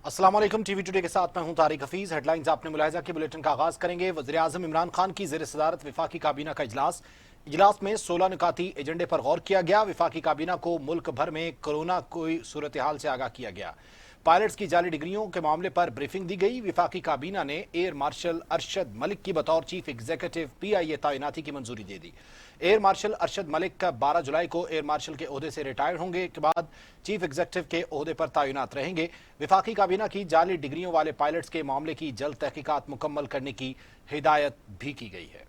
अस्सलाम वालेकुम। TV today के साथ मैं हूं तारिक हफीज। हेडलाइंस आपने मुलाहिजा की। बुलेटिन का आगाज करेंगे। वज़ीर आज़म इमरान खान की ज़ेर सदारत वफाकी काबीना का इजलास में 16 निकाती एजेंडे पर गौर किया गया। वफाकी काबीना को मुल्क भर में कोरोना की सूरत हाल से आगाह किया गया। पायलट्स की जाली डिग्रियों के मामले पर ब्रीफिंग दी गई। वफाकी काबीना ने एयर मार्शल अरशद मलिक की बतौर चीफ एग्जीक्यूटिव PIA तैनाती की मंजूरी दे दी। एयर मार्शल अरशद मलिक का 12 जुलाई को एयर मार्शल के ओहदे से रिटायर्ड होंगे के बाद चीफ एग्जीक्यूटिव के ओहदे पर तैनात रहेंगे। वफाकी काबीना की जाली डिग्रियों वाले पायलट्स के मामले की जल्द तहकीकात मुकम्मल करने की हिदायत भी की गई है।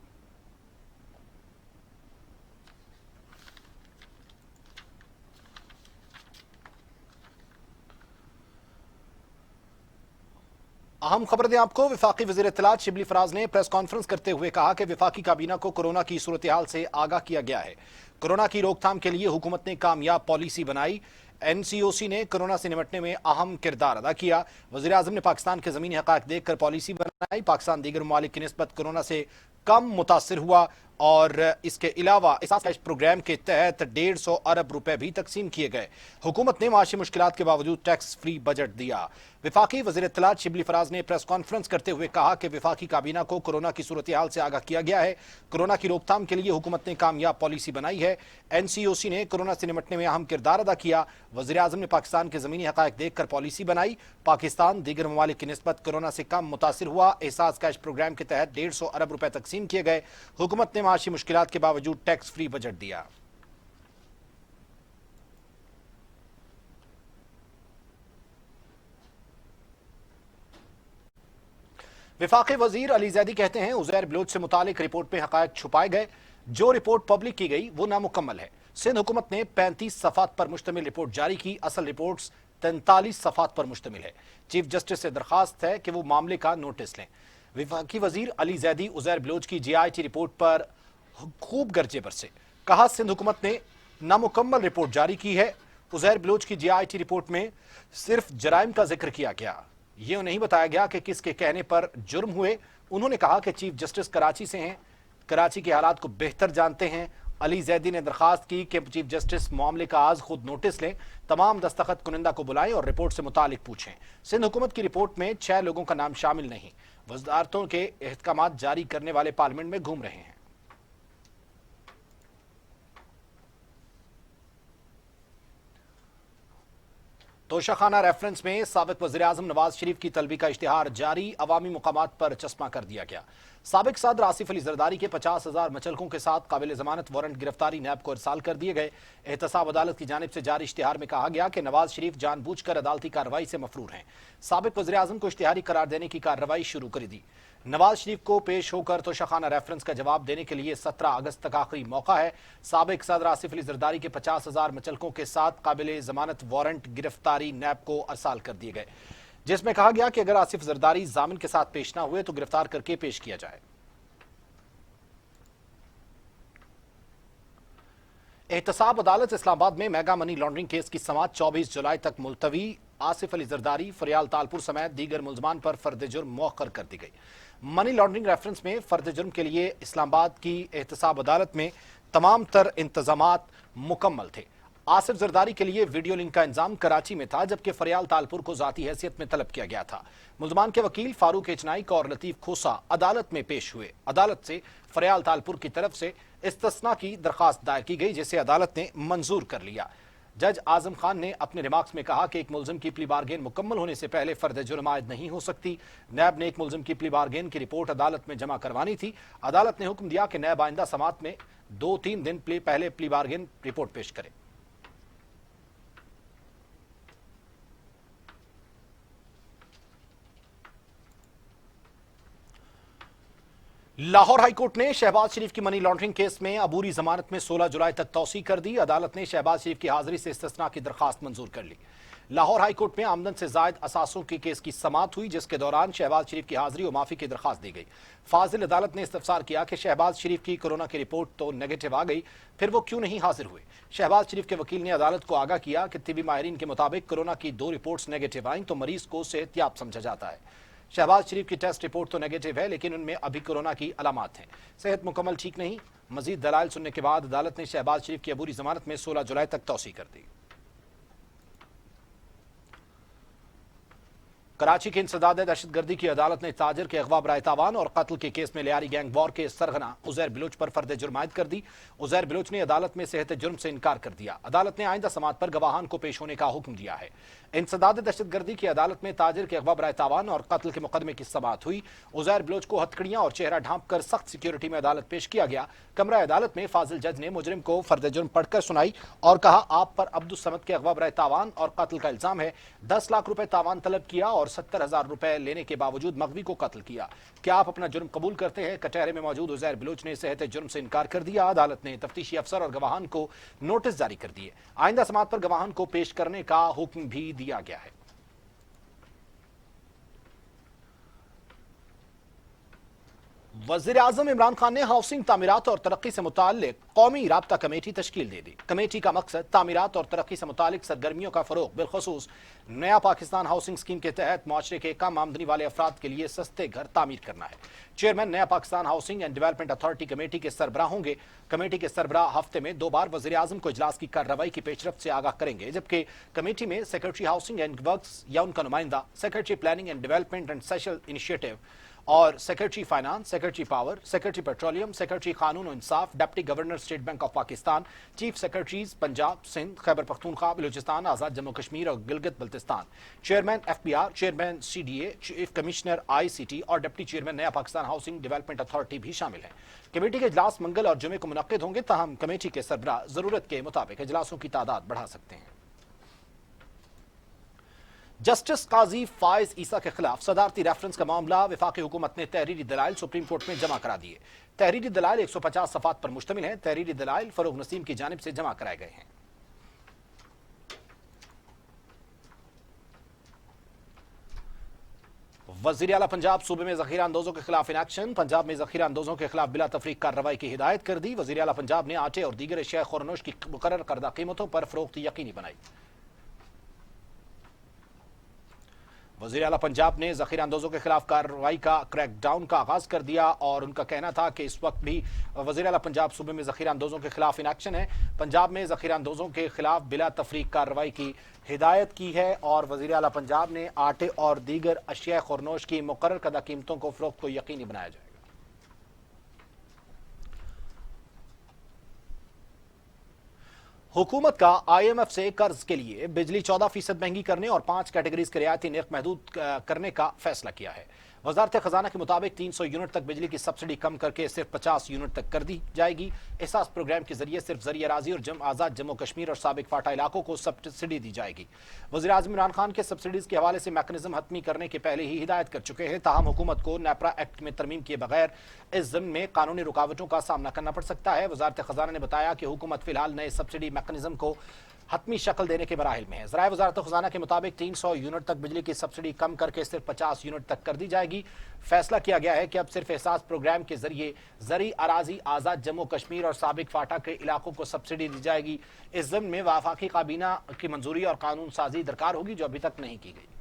अहम खबर दें आपको। वफाकी वज़ीर इत्तलात शिबली फराज ने प्रेस कॉन्फ्रेंस करते हुए कहा कि वफाकी काबीना को कोरोना की सूरत हाल से आगाह किया गया है। कोरोना की रोकथाम के लिए हुकूमत ने कामयाब पॉलिसी बनाई। NCOC ने कोरोना से निपटने में अहम किरदार अदा किया। वज़ीर आज़म ने पाकिस्तान के ज़मीनी हक़ाइक़ देखकर पॉलिसी बनाई। पाकिस्तान दीगर ममालिक की निस्बत कोरोना से कम मुतासिर हुआ और इसके अलावा एहसास प्रोग्राम के तहत 150 अरब रुपए भी तकसीम किए गए। हुकूमत ने माशी मुश्किलात के बावजूद टैक्स फ्री बजट दिया। वफाकी वज़ीर इत्तलात शिबली फराज ने प्रेस कॉन्फ्रेंस करते हुए कहा कि वफाकी काबीना को कोरोना की सूरत हाल से आगाह किया गया है। कोरोना की रोकथाम के लिए हुकूमत ने कामयाब पॉलिसी बनाई है। NCOC ने कोरोना से निपटने में अहम किरदार अदा किया। वज़ीर आज़म ने पाकिस्तान के ज़मीनी हक़ाइक़ देखकर पॉलिसी बनाई। पाकिस्तान दीगर ममालिक की निस्बत कोरोना से कम मुतासिर हुआ। एहसास कैश प्रोग्राम के तहत 150 अरब रुपए तकसीम किए गए। हुकूमत ने माशी मुश्किलात के बावजूद टैक्स फ्री बजट दिया। वफाकी वजीर अली जैदी कहते हैं उज़ैर बलोच से मुतालिक रिपोर्ट में हक़ाइक़ छुपाए गए। जो रिपोर्ट पब्लिक की गई वो नामुकम्मल है। सिंध हुकूमत ने 35 सफ़ात पर मुश्तमिल रिपोर्ट जारी की। असल रिपोर्ट 43 सफ़ात पर मुश्तमिल है। चीफ जस्टिस से दरखास्त है कि वो मामले का नोटिस लें। वफाकी वजीर अली जैदी उज़ैर बलोच की GIT रिपोर्ट पर खूब गर्जे बरसे। कहा सिंध हुकूमत ने नामुकम्मल रिपोर्ट जारी की है। उज़ैर बलोच की GIT रिपोर्ट में सिर्फ जराइम का जिक्र किया गया, ये नहीं बताया गया कि किसके कहने पर जुर्म हुए। उन्होंने कहा कि चीफ जस्टिस कराची से हैं, कराची के हालात को बेहतर जानते हैं। अली जैदी ने दरखास्त की कि चीफ जस्टिस मामले का आज खुद नोटिस लें, तमाम दस्तखत कुनिंदा को बुलाएं और रिपोर्ट से मुतालिक पूछें। सिंध हुकूमत की रिपोर्ट में 6 लोगों का नाम शामिल नहीं। वज़ारतों के अहकाम जारी करने वाले पार्लियामेंट में घूम रहे हैं। तोशाखाना रेफरेंस में साबिक वज़ीर आज़म नवाज शरीफ की तलबी का इश्तिहार जारी। अवामी मुकामात पर चश्मा कर दिया गया। साबिक सदर आसिफ अली जरदारी के 50,000 मचलकों के साथ काबिल जमानत वारंट गिरफ्तारी नैब को इरसाल कर दिए गए। एहतसाब अदालत की जानिब से जारी इश्तिहार में कहा गया कि नवाज शरीफ जानबूझकर अदालती कार्रवाई से मफरूर हैं। साबिक वज़ीर आज़म को इश्तिहारी करार देने की कार्रवाई शुरू कर दी। नवाज शरीफ को पेश होकर तोशाखाना रेफरेंस का जवाब देने के लिए 17 अगस्त तक आखिरी मौका है। साबिक सदर आसिफ अली जरदारी के 50,000 मचलकों के साथ काबिल जमानत वारंट गिरफ्तारी नैब को अरसाल कर दिए गए, जिसमें कहा गया कि अगर आसिफ जरदारी जामिन के साथ पेश ना हुए तो गिरफ्तार करके पेश किया जाए। एहतसाब अदालत इस्लामाबाद में मेगा मनी लॉन्ड्रिंग केस की समाअत 24 जुलाई तक मुलतवी। आसिफ अली जरदारी, फरियाल तालपुर समेत दीगर मुलजमान पर फर्द जुर्म मौखर कर दी गई। मनी लॉन्ड्रिंग रेफरेंस में फर्द जुर्म के लिए इस्लामाबाद की एहतसाब अदालत में तमाम तर इंतजामात मुकम्मल थे। आसिफ जरदारी के लिए वीडियो लिंक का इंतजाम कराची में था, जबकि फरियाल तालपुर को जाती हैसियत में तलब किया गया था। मुलजमान के वकील फारूक एचनाइक और लतीफ खोसा अदालत में पेश हुए। अदालत से फरियाल तालपुर की तरफ से इस्तिस्ना की दरखास्त दायर की गई, जिसे अदालत ने मंजूर कर लिया। जज आजम खान ने अपने रिमार्क्स में कहा कि एक मुलजिम की प्ली बारगेन मुकम्मल होने से पहले फर्द जुर्म आयद नहीं हो सकती। नैब ने एक मुलजिम की प्ली बारगेन की रिपोर्ट अदालत में जमा करवानी थी। अदालत ने हुक्म दिया कि नैब आइंदा समाअत में 2-3 दिन पहले प्ली बारगेन रिपोर्ट पेश करे। लाहौर हाईकोर्ट ने शहबाज शरीफ की मनी लॉन्ड्रिंग केस में अबूरी जमानत में 16 जुलाई तक तौसी कर दी। अदालत ने शहबाज शरीफ की हाजिरी से इस्तिस्ना की दरखास्त मंजूर कर ली। लाहौर हाईकोर्ट में आमदन से जायद असासों के केस की समाअत हुई, जिसके दौरान शहबाज शरीफ की हाजिरी और माफी की दरखास्त दी गई। फाजिल अदालत ने इस्तफसार किया कि शहबाज शरीफ की कोरोना की रिपोर्ट तो नेगेटिव आ गई, फिर वो क्यों नहीं हाजिर हुए। शहबाज शरीफ के वकील ने अदालत को आगाह किया कि तिबी माहिरीन के मुताबिक कोरोना की 2 रिपोर्ट्स नेगेटिव आईं तो मरीज को सेहतियाब समझा जाता है। शहबाज शरीफ की टेस्ट रिपोर्ट तो नेगेटिव है, लेकिन उनमें अभी कोरोना की अलामात हैं, सेहत मुकम्मल ठीक नहीं। मजीद दलाइल सुनने के बाद अदालत ने शहबाज शरीफ की अबूरी जमानत में 16 जुलाई तक तौसी कर दी। कराची की इंसदाद दहशत गर्दी की अदालत ने ताजिर के अगवा बराए तावान और कत्ल के केस में लियारी गैंग वॉर के सरगना उजैर बलोच पर फर्द जुर्म आयद कर दी। उजैर बलोच ने अदालत में सेहत जुर्म से इनकार कर दिया। अदालत ने आइंदा समात पर गवाहान को पेश होने का हुक्म दिया है। इंसदाद दहशत गर्दी की अदालत में ताजिर के अगवा बराए तावान और कत्ल के मुकदमे की समात हुई। उजैर बलोच को हथकड़ियां और चेहरा ढांप कर सख्त सिक्योरिटी में अदालत पेश किया गया। कमरा अदालत में फाजिल जज ने मुजरिम को फर्द जुर्म पढ़कर सुनाई और कहा, आप पर अब्दुस समद के अगवा बराए तावान और कत्ल का इल्जाम है। 10 लाख रुपए तावान तलब किया और 70,000 रुपए लेने के बावजूद मगवी को कत्ल किया। क्या आप अपना जुर्म कबूल करते हैं? कटहरे में मौजूद उजैर बलोच ने सेहत जुर्म से इनकार कर दिया। अदालत ने तफ्तीशी अफसर और गवाहान को नोटिस जारी कर दिए। आइंदा समात पर गवाहान को पेश करने का हुक्म भी दिया गया है। वज़ीर आज़म इमरान खान ने हाउसिंग तामीरात और तरक्की से मुताल्लिक कौमी राब्ता कमेटी तश्कील दे दी। कमेटी का मकसद तामीरात और तरक्की से मुताल्लिक सरगर्मियों का फरोग, बिलखसूस नया पाकिस्तान हाउसिंग स्कीम के तहत मुआशरे के कम आमदनी वाले अफराद के लिए सस्ते घर तामीर करना है। Chairman Naya Pakistan housing and development authority committee के सरबराह होंगे। कमेटी के सरबराह हफ्ते में 2 बार वज़ीर आज़म को इजलास की कार्रवाई की पेशरफ्त से आगाह करेंगे, जबकि कमेटी में सेक्रेटरी हाउसिंग एंड वर्क्स या उनका नुमाइंदा, secretary planning and development and social initiative और secretary finance, secretary power, secretary petroleum, secretary कानून और इंसाफ, deputy governor State Bank of Pakistan, chief secretaries Punjab, Sindh, Khyber Pakhtunkhwa, Balochistan, Azad Jammu Kashmir और Gilgit Baltistan, chairman FBR, chairman CDA, chief commissioner ICT और deputy chairman Naya Pakistan housing development authority भी शामिल हैं। Committee के इजलास मंगल और जुमे को मुनक्किद होंगे, ताहम कमेटी के सरबराह जरूरत के मुताबिक इजलासों की तादाद बढ़ा सकते हैं। जस्टिस काजी फाइज ईसा के खिलाफ सदारती रेफरेंस का मामला वफाकी हुकूमत ने तहरीरी दलाइल सुप्रीम कोर्ट में जमा करा दिए। तहरीरी दलाइल 150 सफ़ात पर मुश्तमिल है। तहरीरी दलाइल फरूग नसीम की जानिब से जमा कराए गए हैं। वज़ीर आला पंजाब सूबे में ज़ख़ीरा अंदोज़ों के खिलाफ इनएक्शन। पंजाब में ज़ख़ीरा अंदोज़ों के खिलाफ बिला तफरीक कार्रवाई की हिदायत कर दी। वज़ीर आला पंजाब ने आटे और दीगर अशिया खुरनोश की मुकर्रर करदा कीमतों पर फरोख्त यकीनी बनाई। वज़ीर आला पंजाब ने ज़ख़ीरा अंदोज़ों के खिलाफ कार्रवाई का क्रैकडाउन का आगाज़ कर दिया और उनका कहना था कि इस वक्त भी वज़ीर आला पंजाब सूबे में ज़ख़ीरा अंदोज़ों के खिलाफ इनएक्शन है। पंजाब में ज़ख़ीरा अंदोज़ों के खिलाफ बिला तफरीक कार्रवाई की हिदायत की है और वज़ीर आला पंजाब ने आटे और दीगर अशिया खुरनोश की मुकर्रर करदा कीमतों को फ़रोख्त को यकीनी बनाया जाए। हुकूमत का IMF से कर्ज के लिए बिजली 14% महंगी करने और 5 कैटेगरीज के रियायती नर्ख महदूद करने का फैसला किया है। वजारत खजाना के मुताबिक 300 यूनिट तक बिजली की सब्सिडी कम करके सिर्फ 50 यूनिट तक कर दी जाएगी। एहसास प्रोग्राम के जरिए सिर्फ ज़रिए राजी और आज़ाद जम्मू कश्मीर और साबिक फाटा इलाकों को सब्सिडी दी जाएगी। वज़ीर आज़म इमरान खान के सब्सिडीज के हवाले से मैकेनिज्म हतमी करने के पहले ही हिदायत कर चुके हैं, ताहम हुकूमत को नेपरा एक्ट में तरमीम किए बगैर इस ज़िम्न में कानूनी रुकावटों का सामना करना पड़ सकता है। वजारत खजाना ने बताया कि हुकूमत फिलहाल नए सब्सिडी मैकेनिज्म को हतमी शक्ल देने के मराहिल में है। ज़राए वज़ारत खजाना के मुताबिक 300 यूनिट तक बिजली की सब्सिडी कम करके सिर्फ 50 यूनिट तक कर दी जाएगी। फैसला किया गया है कि अब सिर्फ एहसास प्रोग्राम के जरिए ज़री अराजी आज़ाद जम्मू कश्मीर और साबिक फाटा के इलाकों को सब्सिडी दी जाएगी। इस ज़िम्न में वफाकी काबीना की मंजूरी और कानून साजी दरकार होगी, जो अभी तक नहीं की गई।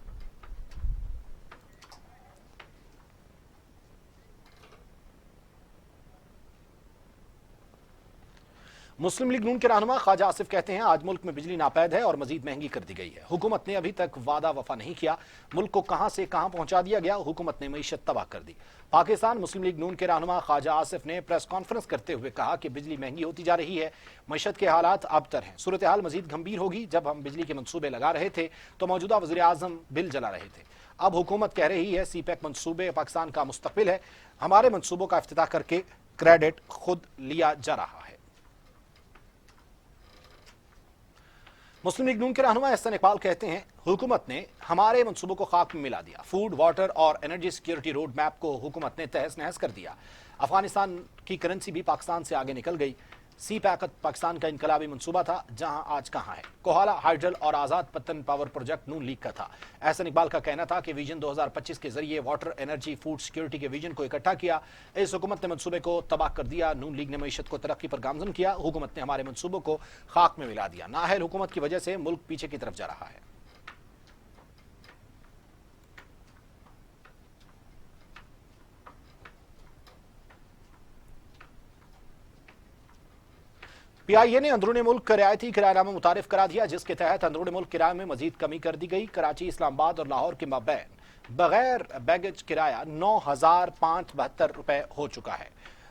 मुस्लिम लीग नून के रहनुमा ख्वाजा आसिफ कहते हैं, आज मुल्क में बिजली नापैद है और मजीद महंगी कर दी गई है। हुकूमत ने अभी तक वादा वफा नहीं किया, मुल्क को कहां से कहां पहुंचा दिया गया। हुकूमत ने मईशत तबाह कर दी। पाकिस्तान मुस्लिम लीग नून के रहनुमा ख्वाजा आसिफ ने प्रेस कॉन्फ्रेंस करते हुए कहा कि बिजली महंगी होती जा रही है, मईशत के हालात अबतर हैं। सूरत हाल मजीद गंभीर होगी। जब हम बिजली के मनसूबे लगा रहे थे तो मौजूदा वज़ीर आज़म बिल जला रहे थे। अब हुकूमत कह रही है CPEC मनसूबे पाकिस्तान का मुस्तकबिल है। हमारे मनसूबों का इफ्तिताह करके क्रेडिट खुद लिया जा रहा है। मुस्लिम लीग नून के रहनुमा एहसन इकबाल कहते हैं, हुकूमत ने हमारे मंसूबों को खाक में मिला दिया। फूड, वाटर और एनर्जी सिक्योरिटी रोड मैप को हुकूमत ने तहस नहस कर दिया। अफगानिस्तान की करेंसी भी पाकिस्तान से आगे निकल गई। CPEC पाकिस्तान का इनकलाबी मंसूबा था, जहां आज कहां है। कोहाला, हाइड्रल और आज़ाद पत्तन पावर प्रोजेक्ट नून लीग का था। एहसन इकबाल का कहना था कि विजन 2025 के जरिए वाटर, एनर्जी, फूड सिक्योरिटी के विजन को इकट्ठा किया। इस हुकूमत ने मंसूबे को तबाह कर दिया। नून लीग ने मईशत को तरक्की पर गामजन किया। हुकूमत ने हमारे मंसूबों को खाक में मिला दिया। नाअहल हुकूमत की वजह से मुल्क पीछे की तरफ जा रहा है। PIA ने अंदरूनी मुल्क रियायती किरायानामा मुतारिफ करा दिया, जिसके तहत अंदरूनी मुल्क किराए में मजीद कमी कर दी गई। कराची, इस्लामाबाद और लाहौर के माबैन बगैर बैगेज किराया 9,572 रुपए हो चुका है।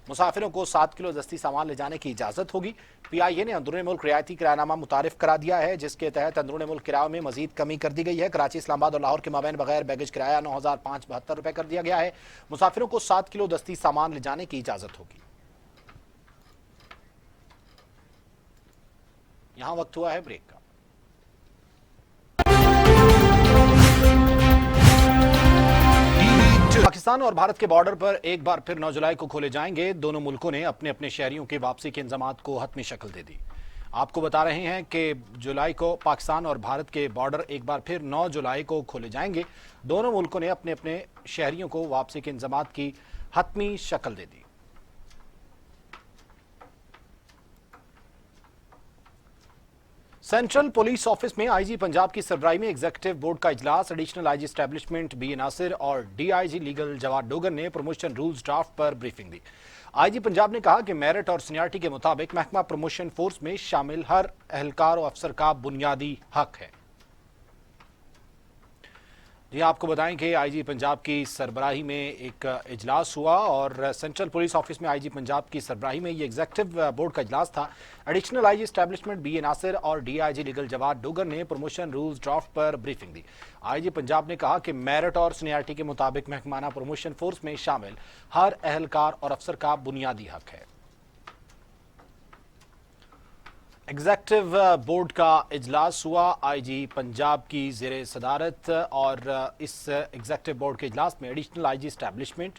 मुसाफिरों को 7 किलो दस्ती सामान ले जाने की इजाजत होगी। पीआईए ने अंदरूनी मुल्क रियायती किरायानामा मुतारिफ करा दिया है, जिसके तहत अंदरूनी मुल्क किरायों में मजीद कमी कर दी गई है। कराची, इस्लामाबाद और लाहौर के माबैन बगैर बैगेज किराया 9,572 रुपए कर दिया गया है। मुसाफिरों को 7 किलो दस्ती सामान ले जाने की इजाजत होगी। यहां वक्त हुआ है ब्रेक का। पाकिस्तान और भारत के बॉर्डर पर एक बार फिर 9 जुलाई को खोले जाएंगे। दोनों मुल्कों ने अपने अपने शहरियों की वापसी के इंतजामात को हतमी शक्ल दे दी। आपको बता रहे हैं कि जुलाई को पाकिस्तान और भारत के बॉर्डर एक बार फिर 9 जुलाई को खोले जाएंगे। दोनों मुल्कों ने अपने अपने शहरियों को वापसी के इंतजामात की हतमी शक्ल दे दी। सेंट्रल पुलिस ऑफिस में आईजी पंजाब की सरबराही में एग्जीक्यूटिव बोर्ड का इजलास। Additional IG establishment B A Nasir और डीआईजी लीगल जवाद डोगर ने प्रमोशन रूल्स ड्राफ्ट पर ब्रीफिंग दी। आईजी पंजाब ने कहा कि मेरिट और सीनियरिटी के मुताबिक महकमा प्रमोशन फोर्स में शामिल हर एहलकार और अफसर का बुनियादी हक है। जी आपको बताएं कि आईजी पंजाब की सरबराही में एक इजलास हुआ और सेंट्रल पुलिस ऑफिस में आईजी पंजाब की सरबराही में ये एग्जीक्यूटिव बोर्ड का इजलास था। Additional IG establishment B A Nasir और डीआईजी लीगल जवाद डोगर ने प्रमोशन रूल्स ड्राफ्ट पर ब्रीफिंग दी। आईजी पंजाब ने कहा कि मेरिट और सीनियरिटी के मुताबिक महकमाना प्रमोशन फोर्स में शामिल हर एहलकार और अफसर का बुनियादी हक है। एग्जीक्यूटिव बोर्ड का इजलास हुआ आईजी पंजाब की जेर सदारत और इस एग्जीक्यूटिव बोर्ड के इजलास में additional IG establishment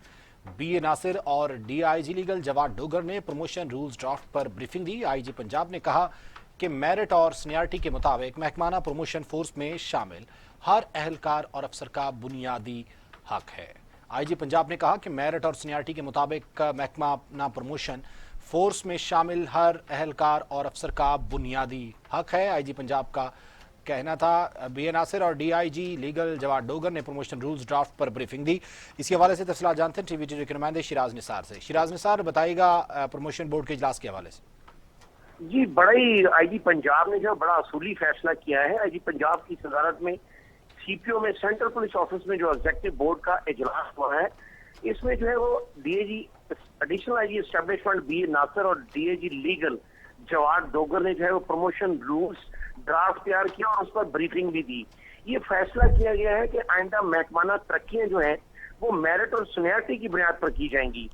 B A Nasir और डीआईजी लीगल जवाद डोगर ने प्रमोशन रूल्स ड्राफ्ट पर ब्रीफिंग दी। आईजी पंजाब ने कहा कि मेरिट और सीनियरिटी के मुताबिक महकमाना प्रमोशन फोर्स में शामिल हर एहलकार और अफसर का बुनियादी हक है। आईजी पंजाब ने कहा कि मेरिट और सीनियरिटी के मुताबिक महकमाना प्रमोशन फोर्स में शामिल हर एहलकार और अफसर का बुनियादी हक है। आईजी पंजाब का कहना था। बी ए नासिर और डीआईजी लीगल जवाद डोगर ने प्रमोशन रूल्स ड्राफ्ट पर ब्रीफिंग दी। इसी हवाले से तफसीलात जानते हैं टीवी के नुमाइंदे शिराज निसार से। शिराज निसार बताइएगा प्रमोशन बोर्ड के इजलास के हवाले से। जी बड़ा ही आईजी पंजाब ने जो बड़ा असूली फैसला किया है। आईजी पंजाब की सदारत में सीपीओ में सेंट्रल पुलिस ऑफिस में जो एग्जीक्यूटिव बोर्ड का इजलास हुआ है, इसमें जो है वो DIG additional IG establishment B A Nasir और डीआईजी लीगल जवाद डोगर ने जो है वो प्रमोशन रूल्स ड्राफ्ट तैयार किया और उस पर ब्रीफिंग भी दी। ये फैसला किया गया है कि आइंदा महकमाना तरक्कियां जो है वो मेरिट और सीनियरिटी की बुनियाद पर की जाएंगी।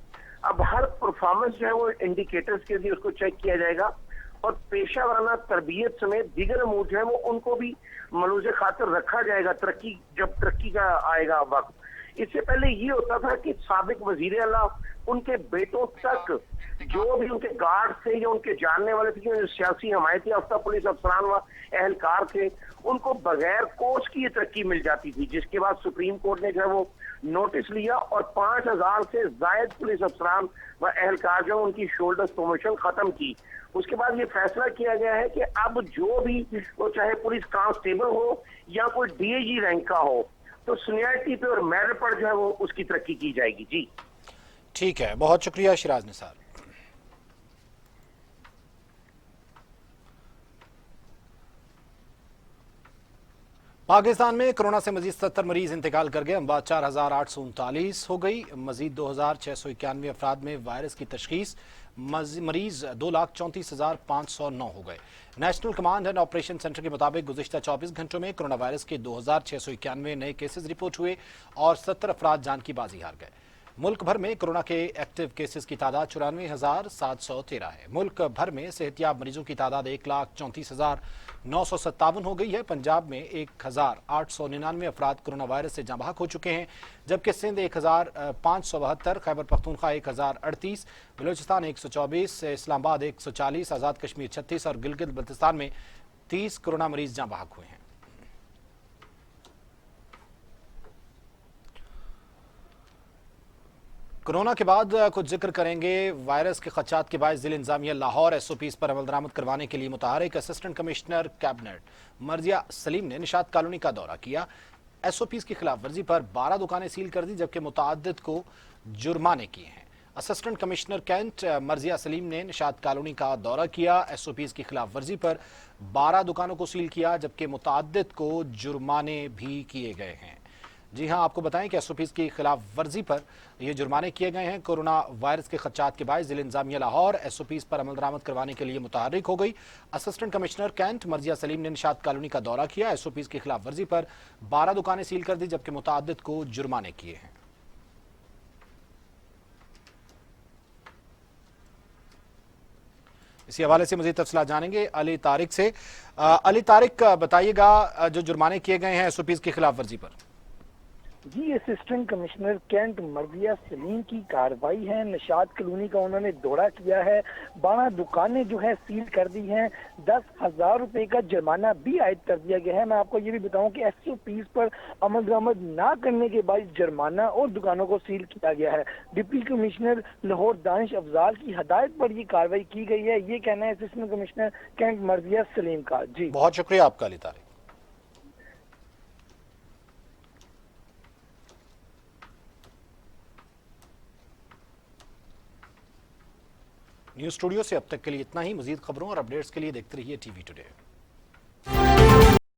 अब हर परफॉर्मेंस जो है वो इंडिकेटर्स के लिए उसको चेक किया जाएगा और पेशा वाराना तरबियत समेत दीगर अमूर जो है वो उनको भी मलूज़े खातिर रखा जाएगा तरक्की जब तरक्की का आएगा वक्त। इससे पहले ये होता था कि साबिक वजीर आला उनके बेटों तक जो भी उनके गार्ड थे या उनके जानने वाले थे, जो सियासी हमायती याफ्ता पुलिस अफसरान व एहलकार थे, उनको बगैर कोर्स की ये तरक्की मिल जाती थी। जिसके बाद सुप्रीम कोर्ट ने जो है वो नोटिस लिया और 5,000 से जायद पुलिस अफसरान व एहलकार जो उनकी शोल्डर प्रमोशन खत्म की। उसके बाद ये फैसला किया गया है कि अब जो भी वो चाहे पुलिस कांस्टेबल हो या कोई डीआईजी रैंक का हो, तो सीनियरिटी पे और मेरिट पर जो है वो उसकी तरक्की की जाएगी। जी ठीक है, बहुत शुक्रिया शिराज निसार। पाकिस्तान में कोरोना से मजीद 70 मरीज इंतकाल कर गए। अमवात 4,839 हो गई। मजीद 2,691 अफराद में वायरस की तशखीस। मरीज 2,34,509 हो गए। National command and operation centre के मुताबिक गुज़िश्ता 24 घंटों में कोरोना वायरस के 2,691 नए केसेस रिपोर्ट हुए और 70 अफराद जान की बाजी हार गए। मुल्क भर में कोरोना के एक्टिव केसेस की तादाद 94,713 है। मुल्क भर में सेहतियाब मरीजों की तादाद 1,34,957 हो गई है। पंजाब में 1,899 अफराद कोरोना वायरस से जाँ बहक हो चुके हैं, जबकि सिंध 1,572, खैबर पख्तूनख्वा 1,038, बलूचिस्तान 124, इस्लामाबाद 140, आज़ाद कश्मीर 36 और गिलगित बल्तिस्तान में 30 कोरोना मरीज जाँ बहक हुए हैं। कोरोना के बाद कुछ जिक्र करेंगे। वायरस के खदशात के बायस जिला इंतजामिया लाहौर एसओपीज पर अमल दरामद करवाने के लिए मुतहरिक असिस्टेंट कमिश्नर कैबिनेट मर्जिया सलीम ने निशात कॉलोनी का दौरा किया। एसओपीज की खिलाफ वर्जी पर 12 दुकानें सील कर दी, जबकि मुतअद्दिद को जुर्माने किए हैं। असिस्टेंट कमिश्नर कैंट मर्जिया सलीम ने निशात कॉलोनी का दौरा किया। एसओपीज की खिलाफ वर्जी पर 12 दुकानों को सील किया, जबकि मुतअद्दिद को जुर्माने भी किए गए हैं। जी हां, आपको बताएं कि एसओपीज की खिलाफ वर्जी पर ये जुर्माने किए गए हैं। कोरोना वायरस के खदशात के बायस जिला इंतजामिया लाहौर एसओपीज पर अमल दरामद करवाने के लिए मुतहर्रिक हो गई। असिस्टेंट कमिश्नर कैंट मर्जिया सलीम ने निशात कॉलोनी का दौरा किया। एसओपीज की खिलाफ वर्जी पर 12 दुकानें सील कर दी, जबकि मुतअद्दिद को जुर्माने किए हैं। इसी हवाले से मजीद तफसीलात जानेंगे अली तारिक से। अली तारिक, बताइएगा जो जुर्माने किए गए हैं एसओपीज की खिलाफ वर्जी पर। जी, असिस्टेंट कमिश्नर कैंट मर्जिया सलीम की कार्रवाई है। निशात कॉलोनी का उन्होंने दौरा किया है। 12 दुकानें जो है सील कर दी हैं। 10,000 रुपए का जुर्माना भी आयद कर दिया गया है। मैं आपको ये भी बताऊं कि एसओपीज पर अमल दरामद ना करने के बाद जुर्माना और दुकानों को सील किया गया है। डिप्टी कमिश्नर लाहौर दानिश अफजाल की हदायत पर ये कार्रवाई की गई है। ये कहना है असिस्टेंट कमिश्नर कैंट मर्जिया सलीम का। जी, बहुत शुक्रिया आपका अली तारिक। न्यूज़ स्टूडियो से अब तक के लिए इतना ही। मजीद खबरों और अपडेट्स के लिए देखते रहिए टीवी टुडे।